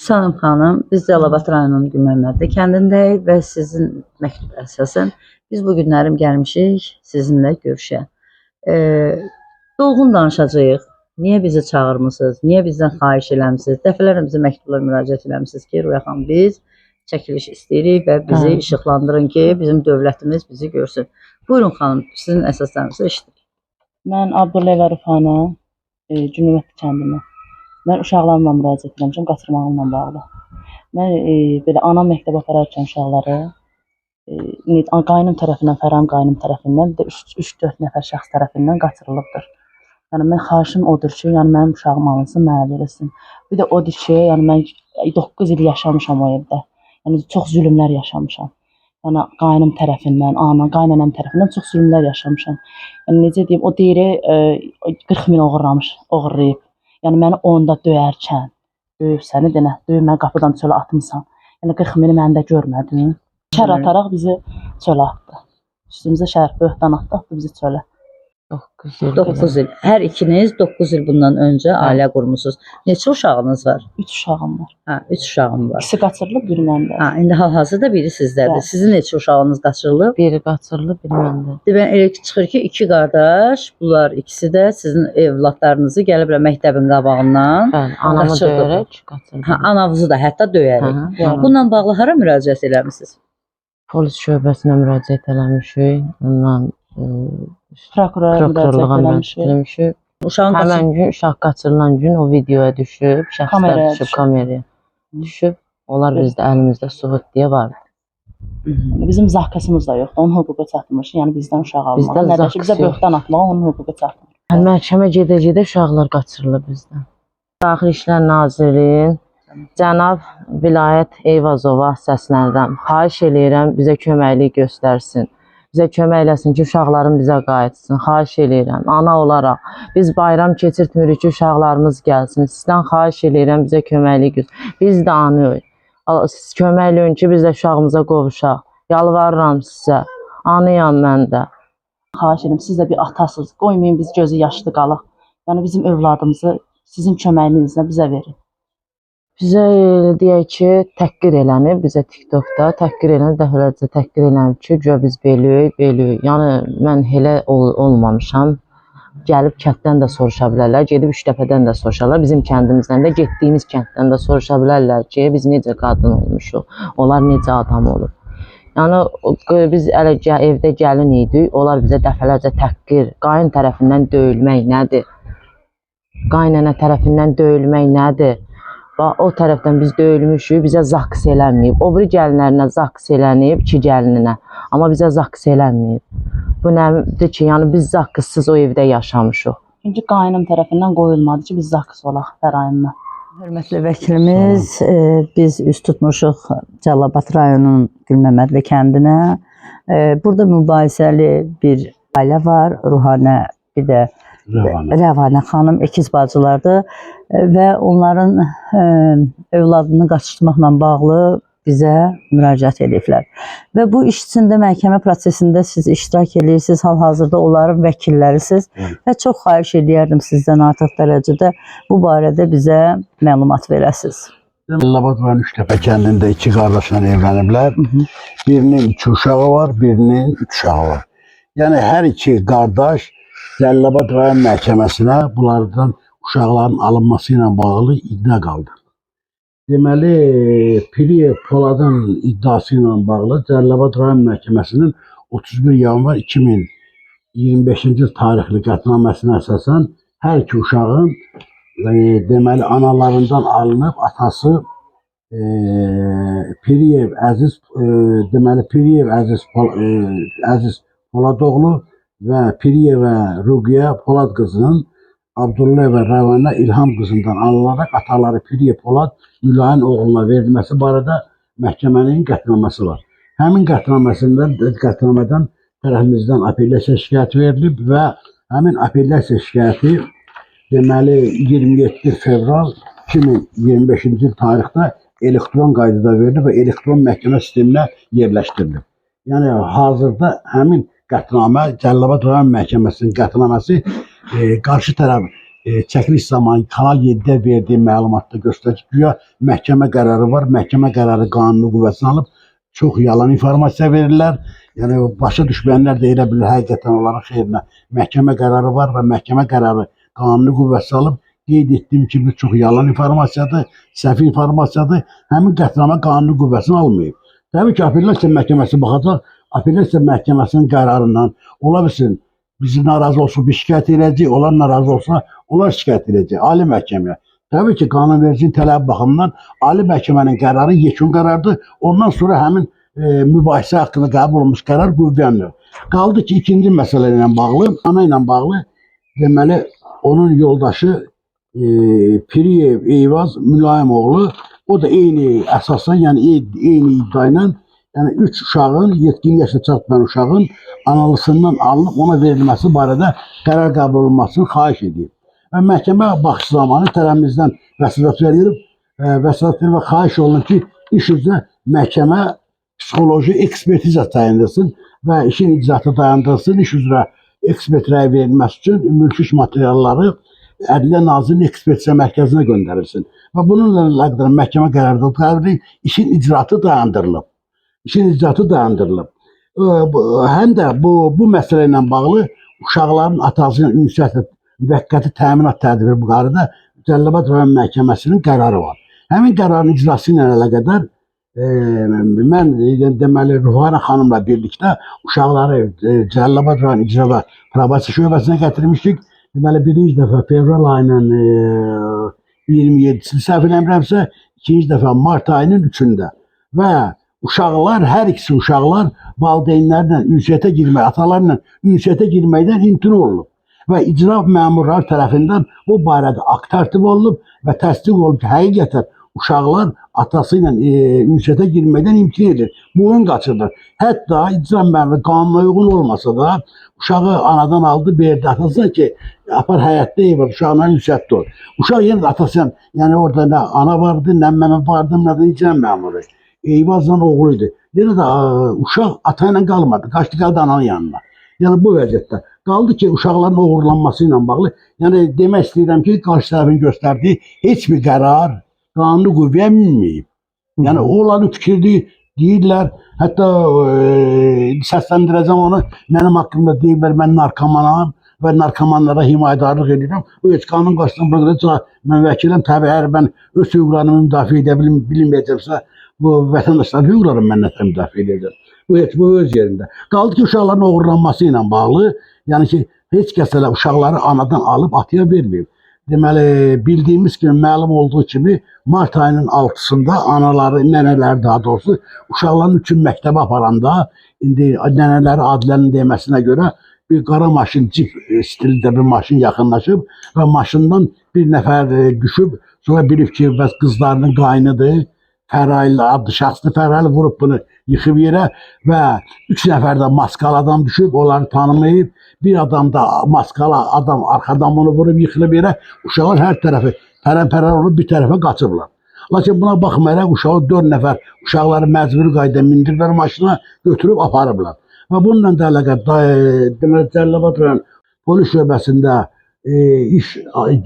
Salam xanım, biz Cəlilabad rayonunun Gülməmmədi kəndindəyik və sizin məktub əsasən biz bu günlərim gəlmişik sizinlə görüşə. Dolğun danışacağıq. Niyə bizi çağırmısınız? Niyə bizdən xahiş eləmişsiniz? Dəfələrlə bizə məktublar müraciət eləmişsiniz ki, Rüya xanım biz çəkiliş istəyirik və bizi işıqlandırın ki, bizim dövlətimiz bizi görsün. Buyurun xanım, sizin əsaslarınızı eşidirik. Mən Abdullayev Rüfanə, Cümhuriyyət kəndindən. Mən uşaqlarımla müraciət etmişəm, qaçırmağımla bağlı. Mən belə ana məktəbə apararkən uşaqları qaynım tərəfindən, Fərham qaynım tərəfindən, bir də 3-4 nəfər şəxs tərəfindən qaçırılıbdır. Yəni mən xahişim odur ki, yəni mənim uşağım alınsın, mənə verilsin. Bir də odur ki, yəni mən 9 il yaşamışam o evdə. Yəni çox zülmlər yaşamışam. Yəni qaynım tərəfindən, qaynanam tərəfindən çox zülmlər yaşamışam. Yəni necə deyim, o deyir 40 min oğurlayıb. Yəni məni onda döyərkən, döyüb səni denə, döyüb məni qapıdan çölə atmısan. Yəni 40 mini məndə görmədin. Şər ataraq bizi çölə atdı. Üstümüzə şər böhtan atdı bizi çölə. 9 il. Hər ikiniz 9 il bundan öncə ailə qurmusunuz. Neçə uşağınız var? 3 uşağım var. 3 uşağım var. İkisi qaçırılıb, biri məndə. İndi hal-hazırda biri sizdədir. Sizin neçə uşağınız qaçırılıb? Biri qaçırılıb, biri məndə. Demək elə ki, çıxır ki, 2 qardaş, bunlar ikisi də sizin evladlarınızı gəliblər məktəbin qabağından. Bəli, anamı döyərək qaçırılıb. Anavızı da hətta döyərək. Bununla bağlı hara müraciət eləmişsiniz? Polis şöbəsinə müraciət eləmişik. Ondan prokurorluğa müraciət eləmişik. Həmən gün uşaq qaçırılan gün o videoya düşüb, şəxslər düşüb, kameraya düşüb. Onlar bizdə əlimizdə sübut deyə vardı. Bizim zakasımız da yoxdur, onun hüququ çatmış. Yəni bizdən uşaq almağa, nə də ki, bizə böhtan atmağa onun hüququ çatmış. Məhkəmə gedə-gedə uşaqlar qaçırılıb bizdən. Daxili İşlər Nazirliyinin Cənab Vilayət Eyvazova səslənirəm. Xahiş eləyirəm, bizə köməklik göstərsin. Bizə kömək eləsin ki, uşaqlarım bizə qayıtsın. Xahiş eləyirəm, ana olaraq. Biz bayram keçirtmirik ki, uşaqlarımız gəlsin. Sizdən xahiş eləyirəm, bizə köməklik göstərsin. Biz də anıyıq. Siz kömək eləyin ki, biz də uşağımıza qovuşaq. Yalvarıram sizə. Anıyam mən də. Xahiş edirəm, siz də bir atasınız. Qoymayın biz gözü yaşlı qalaq. Yəni bizim övladımızı sizin köməyinizlə bizə verin. Bizə deyək ki, təhqir elənib, bizə TikTokda təhqir elənib, dəfələrcə təhqir elənib ki, güya biz beliyik. Yəni mən elə olmamışam. Gəlib kənddən də soruşa bilərlər, gedib 3 dəfədən də soruşarlar. Bizim kəndimizdən də, getdiyimiz kənddən də soruşa bilərlər ki, biz necə qadın olmuşuq, onlar necə adam olub. Yəni biz evdə gəlin idik, onlar bizə dəfələrcə təhqir, qayn tərəfindən döyülmək nədir? Qaynana tərəfindən döyülmək nədir? O tərəfdən biz döyülmüşük, bizə zaks eləməyib. O biri gəlinlərinə zaks elənib, 2 gəlininə. Amma bizə zaks eləməyib. Bu nədir ki, yəni biz zaksız o evdə yaşamışıq. Çünki qaynım tərəfindən qoyulmadı ki, biz zaks olaq Fərayimlə. Hörmətli vəkilimiz, biz üst tutmuşuq Cəlilabad rayonunun Gülməmədli kəndinə. Burada mübahisəli bir ailə var, Ruhanə, bir də Rəvanə xanım, ikiz bacılardır və onların övladını qaçırtmaqla bağlı bizə müraciət ediblər. Və bu iş içində məhkəmə prosesində siz iştirak edirsiniz, hal-hazırda onların vəkillərisiniz və çox xahiş edərdim sizdən artıq dərəcədə bu barədə bizə məlumat verəsiniz. Cəlilabad rayon Üçtəpə kəndində 2 qardaşla evləniblər. Birinin 2 uşağı var, birinin 3 uşağı var. Yəni hər 2 qardaş Cəlilabad rayon məhkəməsinə bunlardan uşaqların alınması ilə bağlı iddia qaldı. Deməli, Piriyev Poladın iddiası ilə bağlı Cəlilabad rayon məhkəməsinin 31 yanvar 2025-ci tarixli qətnaməsinə əsasən hər 2 uşağın deməli analarından alınıb atası Piriyev Əziz Poladoğlu və Piriyevə Ruqiyə Polad qızının Abdullayev Rəvanə İlham qızından alılaraq ataları Piriyev Polad Mülayim oğluna verilməsi barədə məhkəmənin qətnaməsi var. Həmin qətnamədən tərəfimizdən apellyasiya şikayəti verilib və həmin apellyasiya şikayəti deməli 27 fevral 2025-ci il tarixdə elektron qaydada verilib və elektron məhkəmə sisteminə yerləşdirilib. Yəni hazırda həmin qətnamə Cəlilabad rayon məhkəməsinin qətnaməsi qarşı tərəf çəkiliş zamanı Kanal 7-də verdiyi məlumatda göstərir ki, güya məhkəmə qərarı var. Məhkəmə qərarı qanuni qüvvəsini alıb çox yalan informasiya verirlər. Yəni başa düşməyənlər də elə bilir həqiqətən onların xeyrinə məhkəmə qərarı var və məhkəmə qərarı qanuni qüvvəsi alıb. Qeyd etdiyim kimi çox yalan informasiyadır, səhv informasiyadır. Həmin qətnamə qanuni qüvvəsini almayıb. Təbii ki, apellyasiya məhkəməsi baxacaq. Apellyasiya məhkəməsinin qərarından ola bilsin bizi narazı olsun, biz şikayət edəcəyik. Onlar narazı olsa, onlar şikayət edəcək Ali Məhkəməyə. Təbii ki, qanunvericinin tələbi baxımından Ali Məhkəmənin qərarı yekun qərardır. Ondan sonra həmin mübahisə haqqında qəbul olunmuş qərar qüvvəyə. Qaldı ki, ikinci məsələ ilə bağlı, ana ilə bağlı deməli onun yoldaşı Piriyev Eyvaz Mülayimoğlu, o da eyni əsasən, yəni eyni iddia ilə, yəni 3 uşağın, yetkin yaşa çatmayan uşağın analısından alınıb ona verilməsi barədə qərar qəbul olunmasını xahiş edir. Və məhkəmə baxış zamanı tərəfimizdən vəsatət verilib, və xahiş olunur ki, iş üzrə məhkəmə psixoloji ekspertiza təyinləsin və işin icraatı dayandırılsın, iş üzrə ekspert rəy verilməsi üçün mülki materialları Ədliyyə Nazirinin ekspertiza mərkəzinə göndərilsin. Və bununla əlaqədar məhkəmə qərarı işin icraatı dayandırılıb. İşin icraatı dayandırılıb. Həm də bu məsələ ilə bağlı uşaqların atasının ünsiyyət müvəqqəti təminat tədbiri bu qarıda Cəlilabad rayon məhkəməsinin qərarı var. Həmin qərarın icrası ilə əlaqədar mən deməli Ruhana xanımla birlikdə uşaqları Cəlilabad rayon icra və probasiya şöbəsinə gətirmişdik. Deməli birinci dəfə fevral ayının 27-sini səhv eləmirəmsə, ikinci dəfə mart ayının 3-də və uşaqlar, hər ikisi uşaqlar valideynlərlə ünsiyyətə girmək, atalarla ünsiyyətə girməkdən imtina olunub və icra məmurları tərəfindən bu barədə akt tərtib olunub və təsdiq olunub ki, həqiqətən uşaqlar atası ilə ünsiyyətə girməkdən imtina edir. Boyun qaçırdır. Hətta icra məmuru qanuna uyğun olmasa da uşağı anadan aldı, verdi atasına ki, apar həyətdə ev var, uşaqla ünsiyyətdə ol. Uşaq yenə də atasıyla, yəni orada nə ana vardı, nə məmə vardı, nə də icra məmuru. Eyvazla oğluydu. Yenə də uşaq ata ilə qalmadı, qaçdı qaldı ananın yanına. Yəni bu vəziyyətdə. Qaldı ki, uşaqların uğurlanması ilə bağlı, yəni demək istəyirəm ki, qarşı tərəfin göstərdiyi heç bir qərar qanuni qüvvəyə minməyib. Yəni onların fikri deyirlər, hətta səsləndirəcəm onu, mənim haqqımda deyirlər, mən narkomanam və narkomanlara himayədarlıq edirəm. O heç qanun qarşısında bırakılacaq, mən vəkiləm, təbii əgər mən öz hüquqlarımı müdafiə edə bilməyəcəmsə, bu vətəndaşların hüquqlarını mən nətə müdafiə edəcəm. Bu öz yerində. Qaldı ki, uşaqların uğurlanması ilə bağlı, yəni ki, heç kəs elə uşaqları anadan alıb atıya verməyib. Deməli, bildiyimiz kimi, məlum olduğu kimi, mart ayının 6-sında anaları, nənələri daha doğrusu, uşaqların üçün məktəbə aparanda, indi nənələri Adilənin deməsinə görə, bir qara maşın, cip stilində bir maşın yaxınlaşıb və maşından bir nəfər düşüb, sonra bilib ki, bəs qızlarının qaynıdır, Fəraylı, adlı şəxsli Fəraylı vurub bunu yıxıb yerə və 3 nəfər də maskalı adam düşüb, onları tanımayıb, bir adam da maskalı adam arxadan bunu vurub yıxılıb yerə, uşaqlar hər tərəfi pərən-pərən olub bir tərəfə qaçıblar. Lakin buna baxmayaraq uşağı 4 nəfər uşaqları məcburi qayda mindirlər maşına, götürüb aparıblar. Və bununla da əlaqədar deməli Cəlilabad rayon polis şöbəsində iş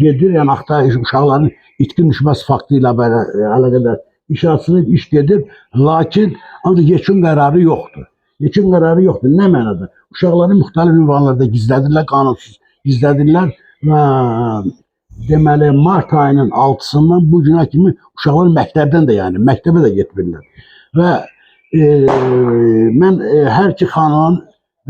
gedir, yəni axtarış uşaqların itkin düşməsi faktı ilə əlaqədar iş açılıb, iş gedir, lakin ancaq yekun qərarı yoxdur. Yekun qərarı yoxdur. Nə mənada? Uşaqları müxtəlif ünvanlarda gizlədirlər, qanunsuz gizlədirlər və deməli mart ayının 6-sından bu günə kimi uşaqlar məktəbdən də, yəni məktəbə də getmirlər. Və mən hər iki xanımın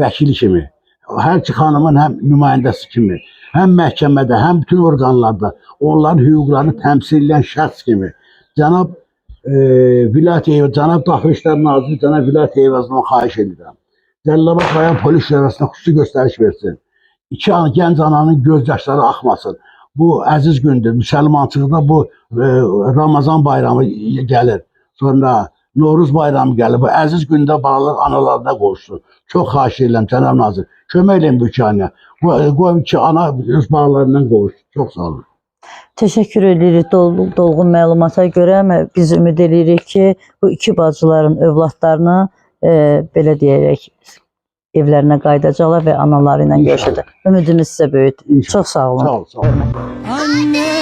vəkili kimi, hər iki xanımın həm nümayəndəsi kimi, həm məhkəmədə, həm bütün orqanlarda onların hüquqlarını təmsil edən şəxs kimi cənab Vilayət Eyvaz, cənab Daxili İşlər Naziri, cənab Vilayət Eyvazdan xahiş edirəm. Cəlilabad rayon polis şöbəsinə xüsusi göstəriş versin. 2 gənc ananın göz yaşları axmasın. Bu əziz gündür. Müsəlmançılıqda bu Ramazan bayramı gəlir. Sonra Novruz bayramı gəlir. Bu əziz gündə balalar analarına qovuşsun. Çox xahiş edirəm cənab nazir. Kömək edin bu iki anaya. Qoy ki ana öz balalarından qovuşsun. Çox sağ olun. Təşəkkür edirik dolğun məlumata görə. Biz ümid edirik ki, bu iki bacıların övladlarını belə deyərək evlərinə qayıdacaqlar və anaları ilə görüşəcək. Ümidimiz sizə böyükdür. İnşallah. Çox sağ olun. Sağ ol, sağ ol. Anne